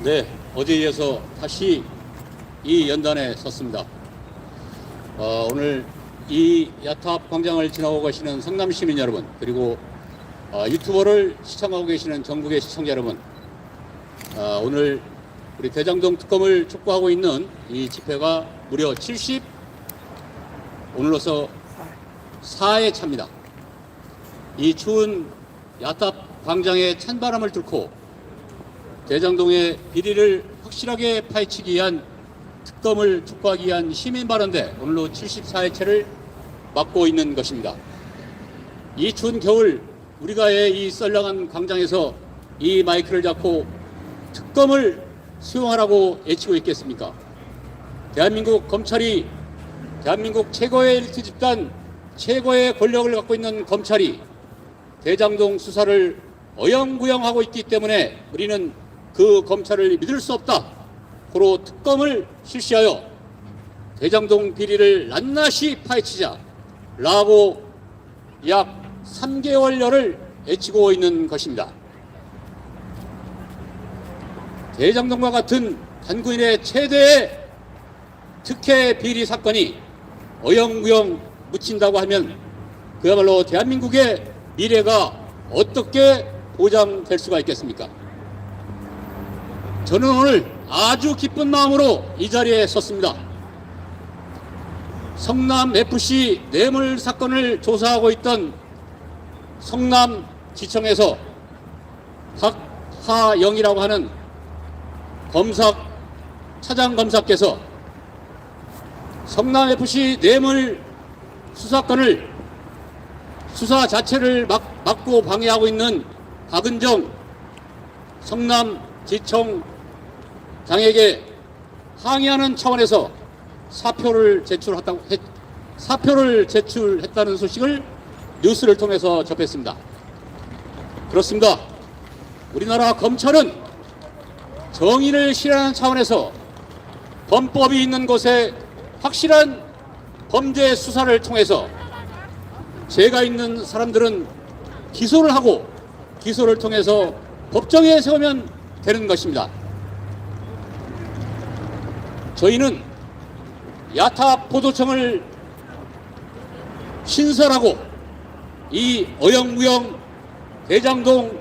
네, 어제에 이어서 다시 이 연단에 섰습니다. 오늘 이 야탑 광장을 지나고 계시는 성남 시민 여러분, 그리고 유튜버를 시청하고 계시는 전국의 시청자 여러분, 오늘 우리 대장동 특검을 촉구하고 있는 이 집회가 무려 오늘로서 4회 차입니다. 이 추운 야탑 광장의 찬바람을 뚫고 대장동의 비리를 확실하게 파헤치기 위한 특검을 촉구하기 위한 시민발언대 오늘로 74회째를 맞고 있는 것입니다. 이 추운 겨울 우리가 이 썰렁한 광장에서 이 마이크를 잡고 특검을 수용하라고 외치고 있겠습니까? 대한민국 검찰이, 대한민국 최고의 엘리트 집단, 최고의 권력을 갖고 있는 검찰이 대장동 수사를 어영부영하고 있기 때문에 우리는 그 검찰을 믿을 수 없다. 고로 특검을 실시하여 대장동 비리를 낱낱이 파헤치자 라고 약 3개월여를 외치고 있는 것입니다. 대장동과 같은 단군인의 최대의 특혜 비리 사건이 어영부영 묻힌다고 하면 그야말로 대한민국의 미래가 어떻게 보장될 수가 있겠습니까? 저는 오늘 아주 기쁜 마음으로 이 자리에 섰습니다. 성남FC 뇌물 사건을 조사하고 있던 성남지청에서 박하영이라고 하는 차장검사께서 성남FC 뇌물 수사건을 수사 자체를 막고 방해하고 있는 박은정 성남지청장에게 항의하는 차원에서 사표를 제출했다는 소식을 뉴스를 통해서 접했습니다. 그렇습니다. 우리나라 검찰은 정의를 실현하는 차원에서 범법이 있는 곳에 확실한 범죄 수사를 통해서 죄가 있는 사람들은 기소를 하고 기소를 통해서 법정에 세우면 되는 것입니다. 저희는 야탑 보도청을 신설하고 이 어영부영 대장동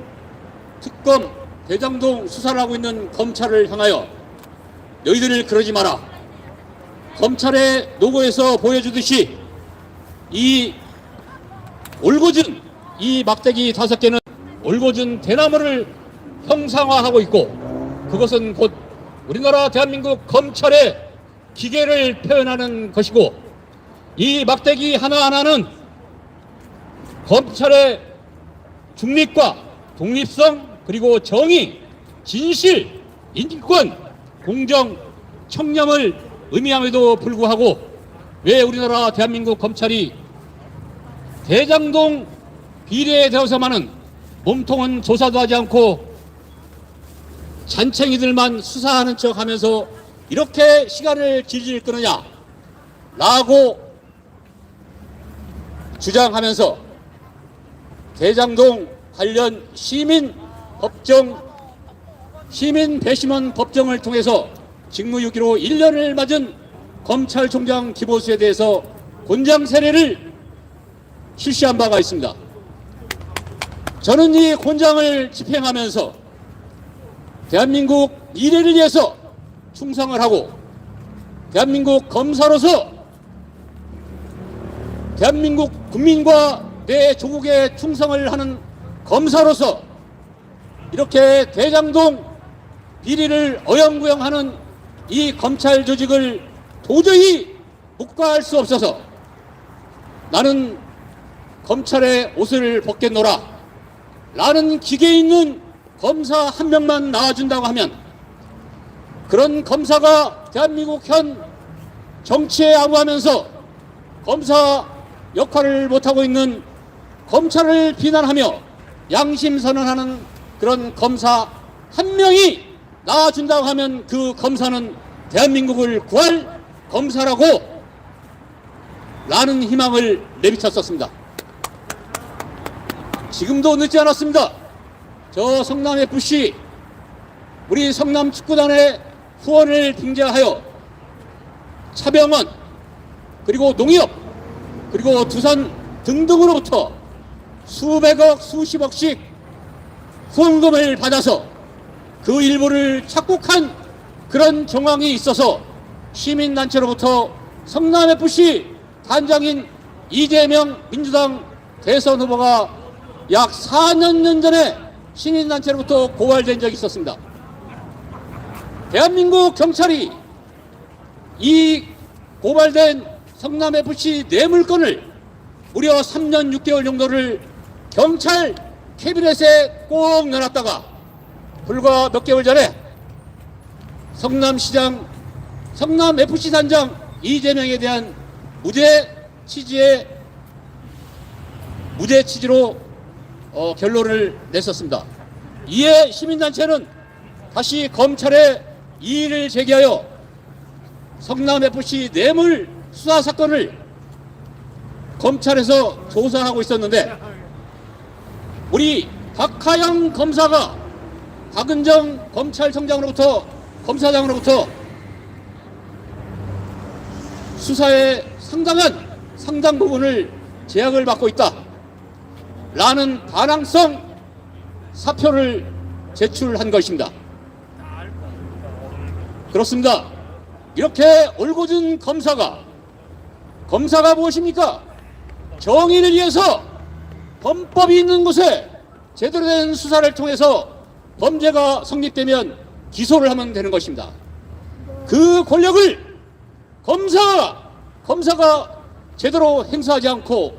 특검, 대장동 수사를 하고 있는 검찰을 향하여 너희들 그러지 마라. 검찰의 노고에서 보여주듯이 이 올곧은 이 막대기 5개는 올곧은 대나무를 형상화하고 있고 그것은 곧 우리나라 대한민국 검찰의 기계를 표현하는 것이고 이 막대기 하나하나는 검찰의 중립과 독립성 그리고 정의, 진실, 인권, 공정, 청렴을 의미함에도 불구하고 왜 우리나라 대한민국 검찰이 대장동 비리에 대해서만은 몸통은 조사도 하지 않고 잔챙이들만 수사하는 척 하면서 이렇게 시간을 질질 끄느냐 라고 주장하면서 대장동 관련 시민 배심원 법정을 통해서 직무유기로 1년을 맞은 검찰총장 김호수에 대해서 곤장 세례를 실시한 바가 있습니다. 저는 이 곤장을 집행하면서 대한민국 미래를 위해서 충성을 하고 대한민국 검사로서 대한민국 국민과 내 조국에 충성을 하는 검사로서 이렇게 대장동 비리를 어영부영하는 이 검찰 조직을 도저히 묵과할 수 없어서 나는 검찰의 옷을 벗겠노라 라는 기계에 있는 검사 한 명만 나와준다고 하면 그런 검사가 대한민국 현 정치에 아부하면서 검사 역할을 못하고 있는 검찰을 비난하며 양심 선언하는 그런 검사 한 명이 나와준다고 하면 그 검사는 대한민국을 구할 검사라고 라는 희망을 내비쳤었습니다. 지금도 늦지 않았습니다. 저 성남FC 우리 성남 축구단의 후원을 빙자하여 차병원 그리고 농협 그리고 두산 등등으로부터 수백억 수십억씩 후원금을 받아서 그 일부를 착복한 그런 정황이 있어서 시민단체로부터 성남FC 단장인 이재명 민주당 대선 후보가 약 4년 전에 시민단체로부터 고발된 적이 있었습니다. 대한민국 경찰이 이 고발된 성남FC 뇌물건을 무려 3년 6개월 정도를 경찰 캐비넷에 꼭 넣어놨다가 불과 몇 개월 전에 성남시장, 성남FC 단장 이재명에 대한 무죄 취지로 결론을 냈었습니다. 이에 시민단체는 다시 검찰에 이의를 제기하여 성남FC 뇌물 수사 사건을 검찰에서 조사하고 있었는데 우리 박하영 검사가 박은정 검찰청장으로부터 검사장으로부터 수사의 상당 부분을 제약을 받고 있다 라는 반항성 사표를 제출한 것입니다. 그렇습니다. 이렇게 올곧은 검사가 무엇입니까? 정의를 위해서 범법이 있는 곳에 제대로 된 수사를 통해서 범죄가 성립되면 기소를 하면 되는 것입니다. 그 권력을 검사가 제대로 행사하지 않고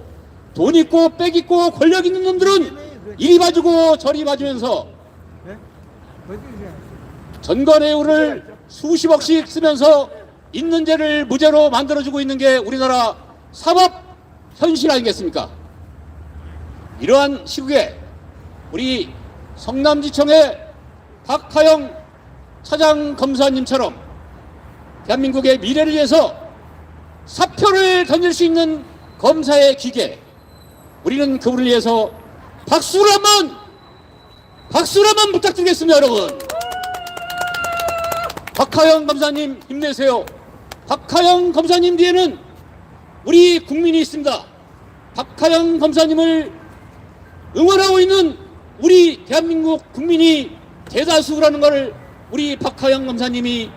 돈 있고 빽 있고 권력 있는 놈들은 이리 봐주고 저리 봐주면서 전관예우를 수십억씩 쓰면서 있는 죄를 무죄로 만들어주고 있는 게 우리나라 사법 현실 아니겠습니까? 이러한 시국에 우리 성남지청의 박하영 차장 검사님처럼 대한민국의 미래를 위해서 사표를 던질 수 있는 검사의 기계, 우리는 그분을 위해서 박수를 한번 부탁드리겠습니다. 여러분, 박하영 검사님 힘내세요. 박하영 검사님 뒤에는 우리 국민이 있습니다. 박하영 검사님을 응원하고 있는 우리 대한민국 국민이 대다수라는 것을 우리 박하영 검사님이,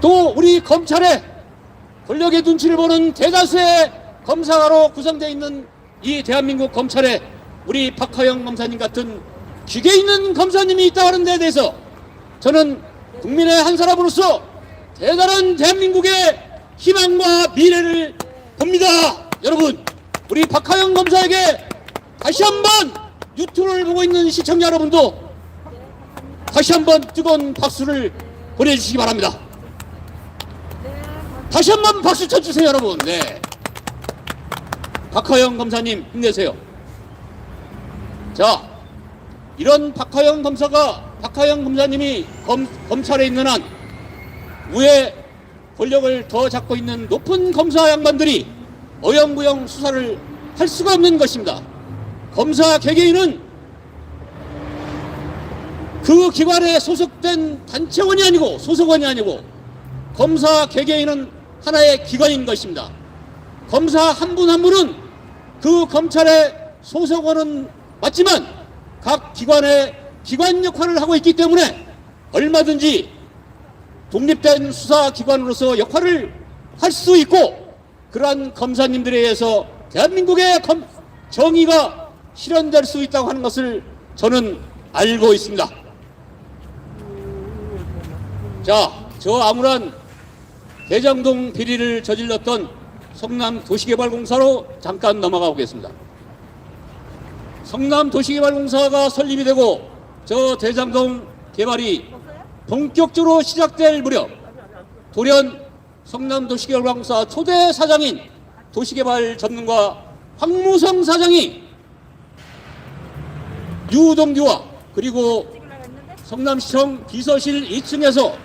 또 우리 검찰의 권력의 눈치를 보는 대다수의 검사로 구성되어 있는 이 대한민국 검찰에 우리 박하영 검사님 같은 기계 있는 검사님이 있다고 하는 데에 대해서 저는 국민의 한 사람으로서 대단한 대한민국의 희망과 미래를 봅니다. 여러분, 우리 박하영 검사에게 다시 한번 유튜브를 보고 있는 시청자 여러분도 다시 한번 뜨거운 박수를 보내주시기 바랍니다. 다시 한번 박수 쳐주세요, 여러분. 네. 박하영 검사님 힘내세요. 자, 이런 박하영 검사님이 검찰에 있는 한 위에 권력을 더 잡고 있는 높은 검사 양반들이 어영부영 수사를 할 수가 없는 것입니다. 검사 개개인은 그 기관에 소속된 단체원이 아니고 소속원이 아니고 검사 개개인은 하나의 기관인 것입니다. 검사 한 분 한 분은 그 검찰의 소속원은 맞지만 각 기관의 기관 역할을 하고 있기 때문에 얼마든지 독립된 수사기관으로서 역할을 할 수 있고, 그러한 검사님들에 의해서 대한민국의 정의가 실현될 수 있다고 하는 것을 저는 알고 있습니다. 자, 저 암울한 대장동 비리를 저질렀던 성남도시개발공사로 잠깐 넘어가 보겠습니다. 성남도시개발공사가 설립이 되고 저 대장동 개발이 본격적으로 시작될 무렵 돌연 성남도시개발공사 초대 사장인 도시개발 전문가 황무성 사장이 유동규와 그리고 성남시청 비서실 2층에서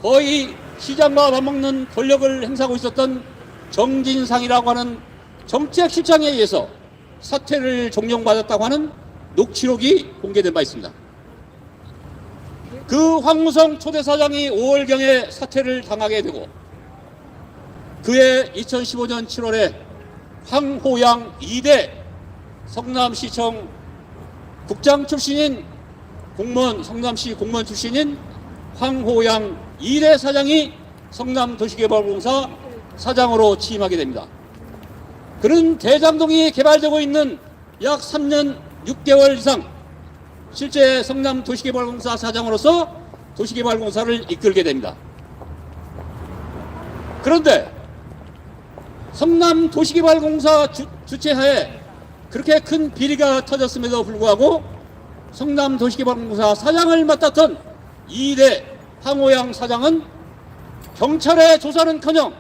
거의 시장과 맞먹는 권력을 행사하고 있었던 정진상이라고 하는 정책실장에 의해서 사퇴를 종용받았다고 하는 녹취록이 공개된 바 있습니다. 그 황무성 초대사장이 5월경에 사퇴를 당하게 되고 그해 2015년 7월에 황호양 2대 성남시청 국장 출신인 공무원, 성남시 공무원 출신인 황호양 2대 사장이 성남도시개발공사 사장으로 취임하게 됩니다. 그는 대장동이 개발되고 있는 약 3년 6개월 이상 실제 성남도시개발공사 사장으로서 도시개발공사를 이끌게 됩니다. 그런데 성남도시개발공사 주최하에 그렇게 큰 비리가 터졌음에도 불구하고 성남도시개발공사 사장을 맡았던 2대 황호양 사장은 경찰의 조사는커녕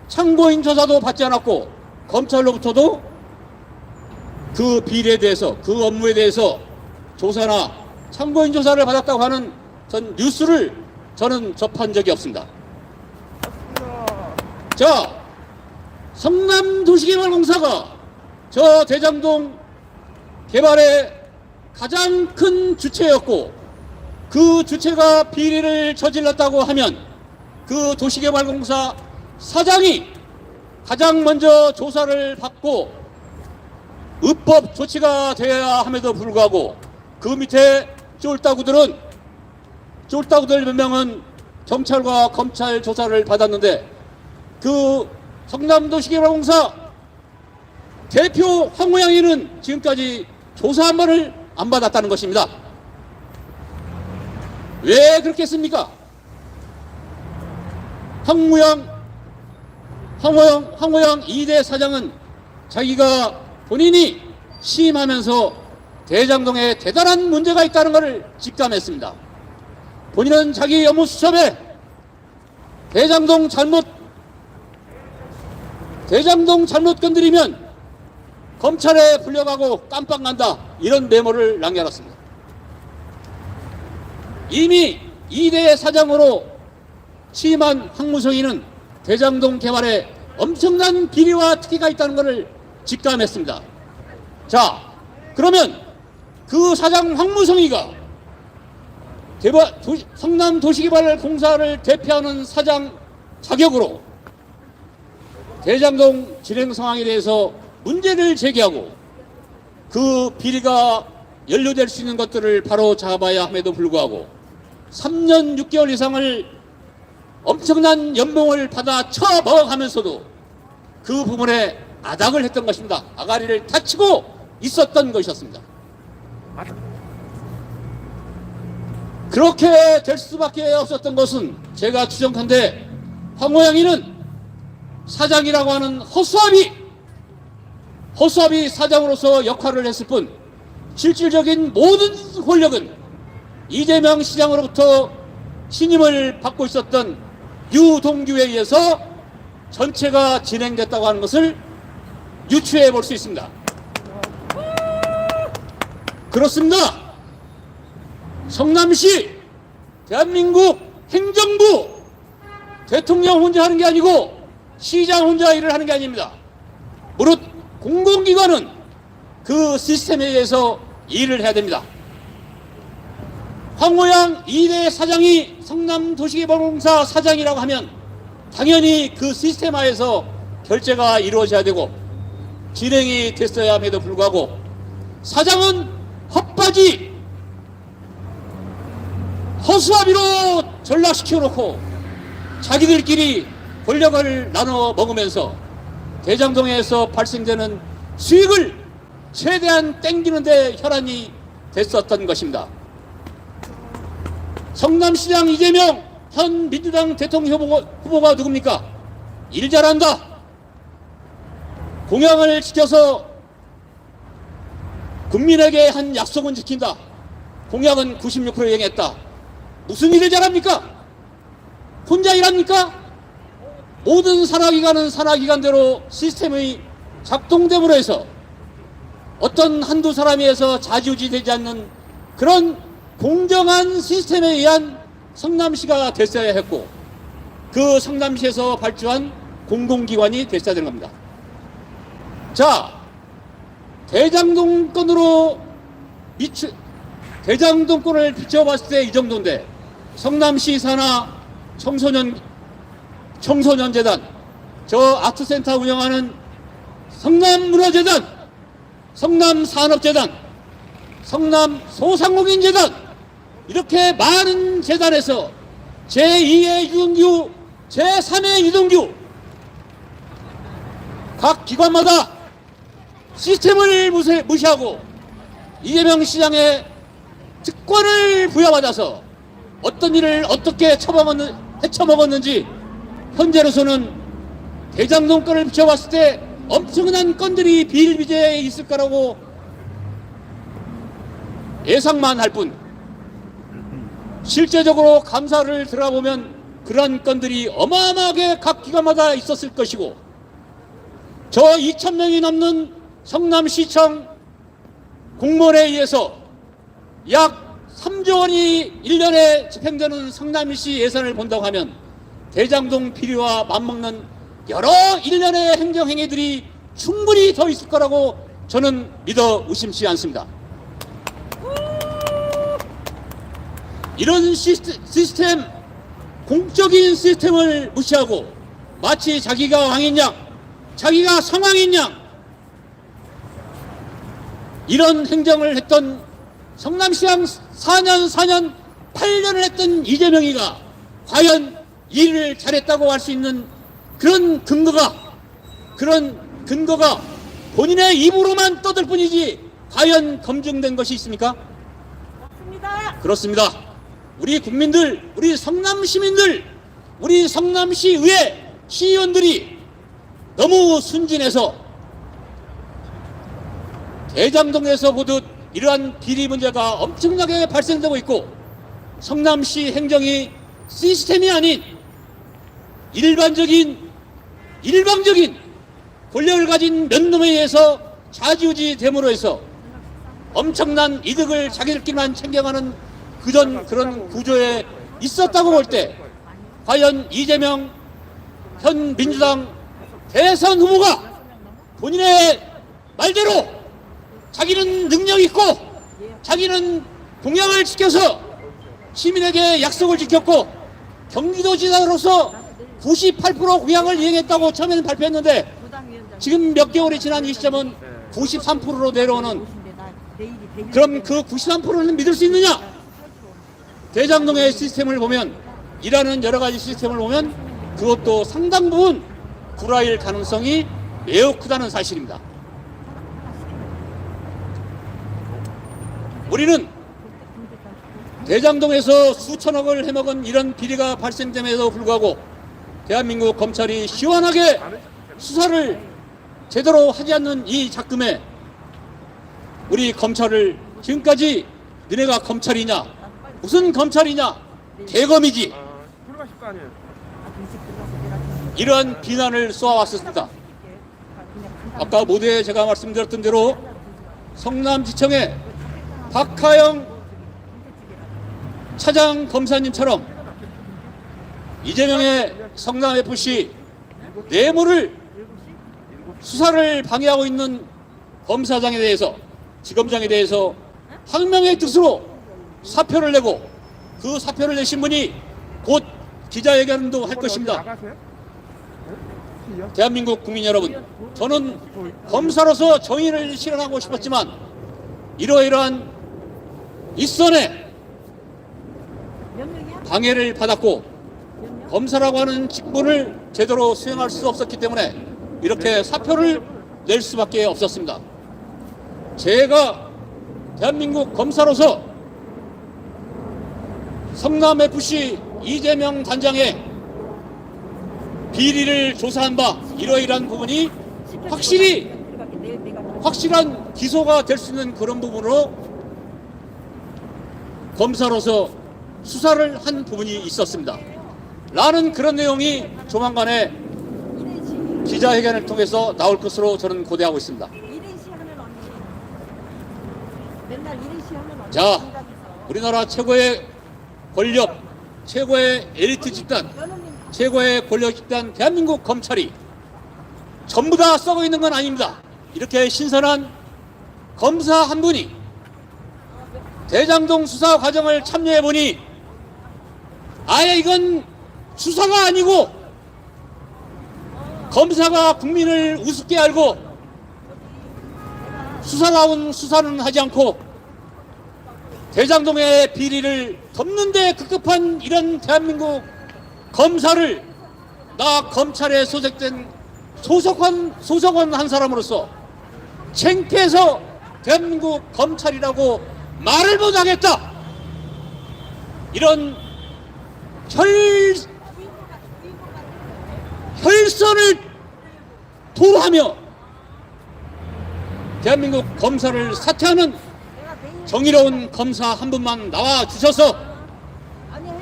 참고인 조사도 받지 않았고 검찰로부터도 그 비리에 대해서, 그 업무에 대해서 조사나 참고인 조사를 받았다고 하는 전 뉴스를 저는 접한 적이 없습니다. 자, 성남도시개발공사가 저 대장동 개발의 가장 큰 주체였고 그 주체가 비리를 저질렀다고 하면 그 도시개발공사 사장이 가장 먼저 조사를 받고 입법 조치가 되어야 함에도 불구하고 그 밑에 쫄따구들 몇 명은 경찰과 검찰 조사를 받았는데 그 성남도시개발공사 대표 황호양이는 지금까지 조사 한 번을 안 받았다는 것입니다. 왜 그렇겠습니까? 황호양 2대 사장은 자기가 본인이 취임하면서 대장동에 대단한 문제가 있다는 것을 직감했습니다. 본인은 자기 업무 수첩에 대장동 잘못 건드리면 검찰에 불려가고 깜빡 난다, 이런 메모를 남겨놨습니다. 이미 2대 사장으로 취임한 황무성이는 대장동 개발에 엄청난 비리와 특혜가 있다는 것을 직감했습니다. 자, 그러면 그 사장 황무성이가 성남도시개발공사를 대표하는 사장 자격으로 대장동 진행 상황에 대해서 문제를 제기하고 그 비리가 연루될 수 있는 것들을 바로 잡아야 함에도 불구하고 3년 6개월 이상을 엄청난 연봉을 받아 처먹하면서도 그 부분에 아닥을 했던 것입니다. 아가리를 다치고 있었던 것이었습니다. 그렇게 될 수밖에 없었던 것은 제가 추정컨대 황호양이는 사장이라고 하는 허수아비 사장으로서 역할을 했을 뿐 실질적인 모든 권력은 이재명 시장으로부터 신임을 받고 있었던 유동규에 의해서 전체가 진행됐다고 하는 것을 유추해 볼 수 있습니다. 그렇습니다. 성남시, 대한민국 행정부, 대통령 혼자 하는 게 아니고 시장 혼자 일을 하는 게 아닙니다. 무릇 공공기관은 그 시스템에 의해서 일을 해야 됩니다. 황호양 2대 사장이 성남도시개발공사 사장이라고 하면 당연히 그 시스템하에서 결제가 이루어져야 되고 진행이 됐어야 함에도 불구하고 사장은 헛바지 허수아비로 전락시켜 놓고 자기들끼리 권력을 나눠 먹으면서 대장동에서 발생되는 수익을 최대한 땡기는 데 혈안이 됐었던 것입니다. 성남시장 이재명 현 민주당 대통령 후보가 누굽니까? 일 잘한다, 공약을 지켜서 국민에게 한 약속은 지킨다, 공약은 96% 이행했다. 무슨 일을 잘합니까? 혼자 일합니까? 모든 산하기관은 산하기관대로 시스템의 작동됨으로 해서 어떤 한두 사람에 의해서 좌지우지 되지 않는 그런 공정한 시스템에 의한 성남시가 됐어야 했고 그 성남시에서 발주한 공공기관이 됐어야 되는 겁니다. 자, 대장동 건으로 대장동권을 비춰봤을 때 이 정도인데 성남시 산하 청소년재단, 저 아트센터 운영하는 성남문화재단, 성남산업재단, 성남소상공인재단, 이렇게 많은 재단에서 제2의 유동규, 제3의 유동규, 각 기관마다 시스템을 무시하고 이재명 시장의 특권을 부여받아서 어떤 일을 어떻게 헤쳐먹었는지 현재로서는 대장동권을 비춰봤을 때 엄청난 건들이 비일비재해 있을 거라고 예상만 할 뿐, 실제적으로 감사를 들어보면 그러한 건들이 어마어마하게 각 기관마다 있었을 것이고, 저 2,000명이 넘는 성남시청 공무원에 의해서 약 3조 원이 1년에 집행되는 성남시 예산을 본다고 하면 대장동 비리와 맞먹는 여러 일련의 행정행위들이 충분히 더 있을 거라고 저는 믿어 의심치 않습니다. 이런 시스템, 공적인 시스템을 무시하고 마치 자기가 왕인 양, 자기가 성왕인 양, 이런 행정을 했던 성남시장 4년 8년을 했던 이재명이가 과연 일을 잘했다고 할 수 있는 그런 근거가 본인의 입으로만 떠들 뿐이지 과연 검증된 것이 있습니까? 맞습니다. 그렇습니다. 우리 국민들, 우리 성남 시민들, 우리 성남시 의회 시의원들이 너무 순진해서 대장동에서 보듯 이러한 비리 문제가 엄청나게 발생되고 있고, 성남시 행정이 시스템이 아닌 일방적인 권력을 가진 몇 놈에 의해서 좌지우지 됨으로 해서 엄청난 이득을 자기들끼리만 챙겨가는 그런 구조에 있었다고 볼 때, 과연 이재명 현 민주당 대선 후보가 본인의 말대로 자기는 능력 있고 자기는 공약을 지켜서 시민에게 약속을 지켰고 경기도지사로서 98% 공약을 이행했다고 처음에는 발표했는데 지금 몇 개월이 지난 이 시점은 93%로 내려오는, 그럼 그 93%는 믿을 수 있느냐? 대장동의 시스템을 보면, 일하는 여러 가지 시스템을 보면 그것도 상당 부분 불화일 가능성이 매우 크다는 사실입니다. 우리는 대장동에서 수천억을 해먹은 이런 비리가 발생됨에도 불구하고 대한민국 검찰이 시원하게 수사를 제대로 하지 않는 이 작금에 우리 검찰을 지금까지 너네가 검찰이냐, 무슨 검찰이냐, 대검이지, 이러한 비난을 쏘아왔습니다. 아까 모두에 제가 말씀드렸던 대로 성남지청의 박하영 차장 검사님처럼 이재명의 성남FC 뇌물을 수사를 방해하고 있는 검사장에 대해서, 지검장에 대해서 항명의 뜻으로 사표를 내고, 그 사표를 내신 분이 곧 기자회견도 할 것입니다. 대한민국 국민 여러분, 저는 검사로서 정의를 실현하고 싶었지만 이러이러한 윗선에 방해를 받았고 검사라고 하는 직분을 제대로 수행할 수 없었기 때문에 이렇게 사표를 낼 수밖에 없었습니다. 제가 대한민국 검사로서 성남FC 이재명 단장의 비리를 조사한 바 이러이러한 부분이 확실한 기소가 될 수 있는 그런 부분으로 검사로서 수사를 한 부분이 있었습니다. 라는 그런 내용이 조만간에 기자회견을 통해서 나올 것으로 저는 고대하고 있습니다. 자, 우리나라 최고의 권력, 최고의 에리트 집단, 최고의 권력 집단 대한민국 검찰이 전부 다 썩어 있는 건 아닙니다. 이렇게 신선한 검사 한 분이 대장동 수사 과정을 참여해 보니 아예 이건 수사가 아니고 검사가 국민을 우습게 알고 수사다운 수사는 하지 않고 대장동의 비리를 덮는 데 급급한 이런 대한민국 검사를 나 검찰에 소속된 소속원 한 사람으로서 창피해서 대한민국 검찰이라고 말을 못하겠다. 이런 혈선을 토하며 대한민국 검사를 사퇴하는 정의로운 검사 한 분만 나와 주셔서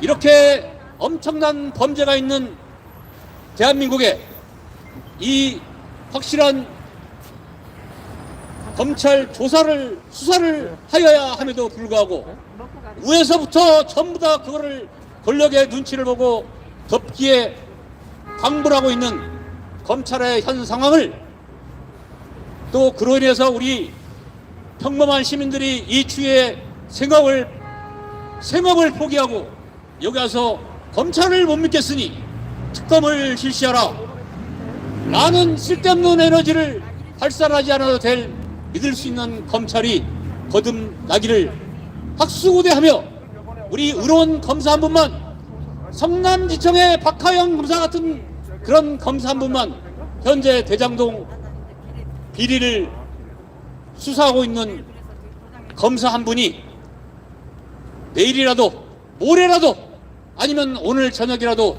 이렇게 엄청난 범죄가 있는 대한민국에 이 확실한 검찰 수사를 하여야 함에도 불구하고 위에서부터 전부 다 그거를 권력의 눈치를 보고 덮기에 방불하고 있는 검찰의 현 상황을 또 그로 인해서 우리 평범한 시민들이 이 추위에 생업을 포기하고 여기 와서 검찰을 못 믿겠으니 특검을 실시하라 라는 쓸데없는 에너지를 발산하지 않아도 될 믿을 수 있는 검찰이 거듭나기를 학수고대하며 우리 의로운 검사 한 분만 성남지청의 박하영 검사 같은 그런 검사 한 분만 현재 대장동 비리를 수사하고 있는 검사 한 분이 내일이라도 모레라도 아니면 오늘 저녁이라도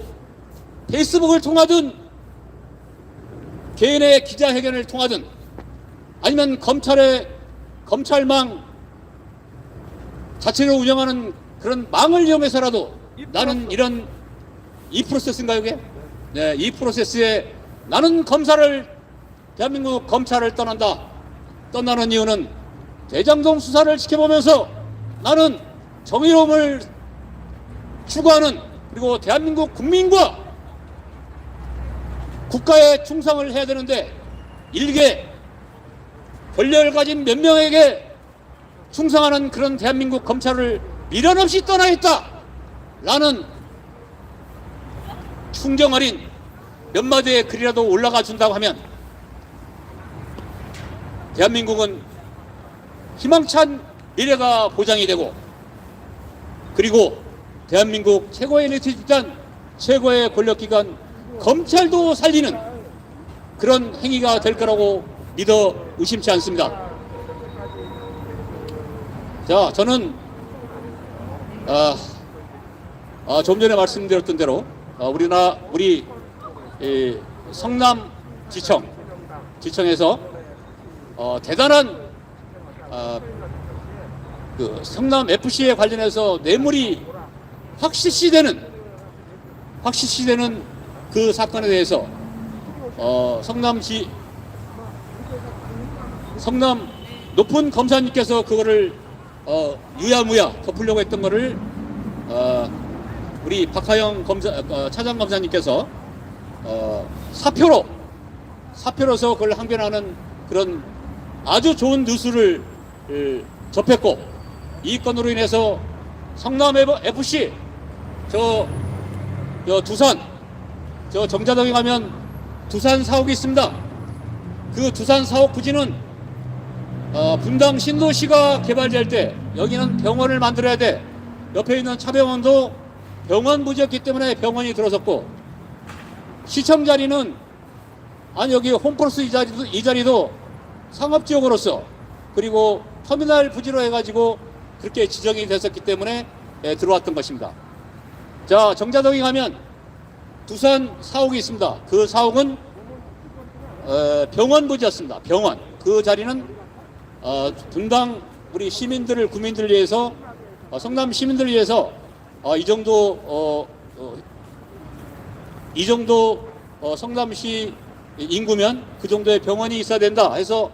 페이스북을 통하든 개인의 기자회견을 통하든 아니면 검찰망 자체로 운영하는 그런 망을 이용해서라도 나는 이런 이 프로세스인가요 이게? 네, 이 프로세스에 나는 대한민국 검찰을 떠나는 이유는 대장동 수사를 지켜보면서 나는 정의로움을 추구하는 그리고 대한민국 국민과 국가에 충성을 해야 되는데 일개 권력을 가진 몇 명에게 충성하는 그런 대한민국 검찰을 미련 없이 떠나겠다 라는 충정 어린 몇 마디의 글이라도 올라가 준다고 하면 대한민국은 희망찬 미래가 보장이 되고 그리고 대한민국 최고의 엘리트 집단 최고의 권력기관 검찰도 살리는 그런 행위가 될 거라고 믿어 의심치 않습니다. 자, 저는 좀 전에 말씀드렸던 대로 우리 성남지청에서 대단한 그 성남 FC에 관련해서 뇌물이 확실시되는 그 사건에 대해서 성남 높은 검사님께서 그거를 유야무야 덮으려고 했던 거를 우리 박하영 차장 검사님께서 사표로서 그걸 항변하는 그런 아주 좋은 뉴스를 접했고 이 건으로 인해서 성남 FC 두산 정자동에 가면 두산 사옥이 있습니다. 그 두산 사옥 부지는 분당 신도시가 개발될 때 여기는 병원을 만들어야 돼. 옆에 있는 차병원도 병원 부지였기 때문에 병원이 들어섰고 시청 자리는 여기 홈플러스 이 자리도 상업지역으로서 그리고 터미널 부지로 해가지고 그렇게 지정이 됐었기 때문에 들어왔던 것입니다. 자, 정자동에 가면 두산 사옥이 있습니다. 그 사옥은 병원 부지였습니다. 병원. 그 자리는 분당 우리 국민들을 위해서 성남 시민들을 위해서 이 정도 성남시 인구면 그 정도의 병원이 있어야 된다 해서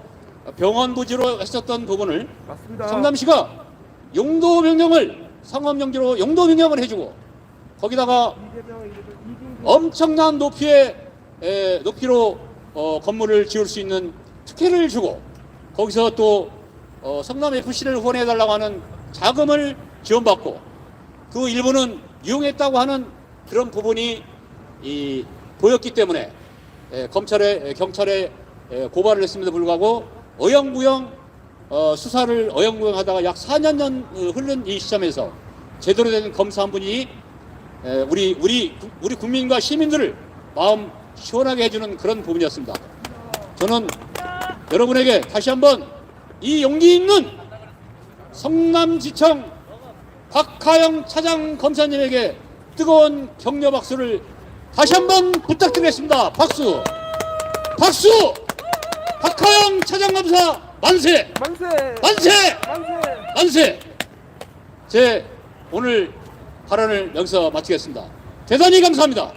병원 부지로 했었던 부분을 맞습니다. 성남시가 상업용지로 용도 변경을 해주고 거기다가 엄청난 높이로 건물을 지을 수 있는 특혜를 주고 거기서 또 성남 FC를 후원해달라고 하는 자금을 지원받고 그 일부는 이용했다고 하는 그런 부분이 보였기 때문에 경찰에 고발을 했음에도 불구하고 어영부영 수사를 어영부영하다가 약 4년 흐른 이 시점에서 제대로 된 검사 한 분이 우리 국민과 시민들을 마음 시원하게 해주는 그런 부분이었습니다. 저는 여러분에게 다시 한번 이 용기 있는 성남지청 박하영 차장 검사님에게 뜨거운 격려 박수를 다시 한번 부탁드리겠습니다. 박수! 박수! 박하영 차장 검사 만세! 만세! 만세! 만세! 만세! 제 오늘 발언을 여기서 마치겠습니다. 대단히 감사합니다.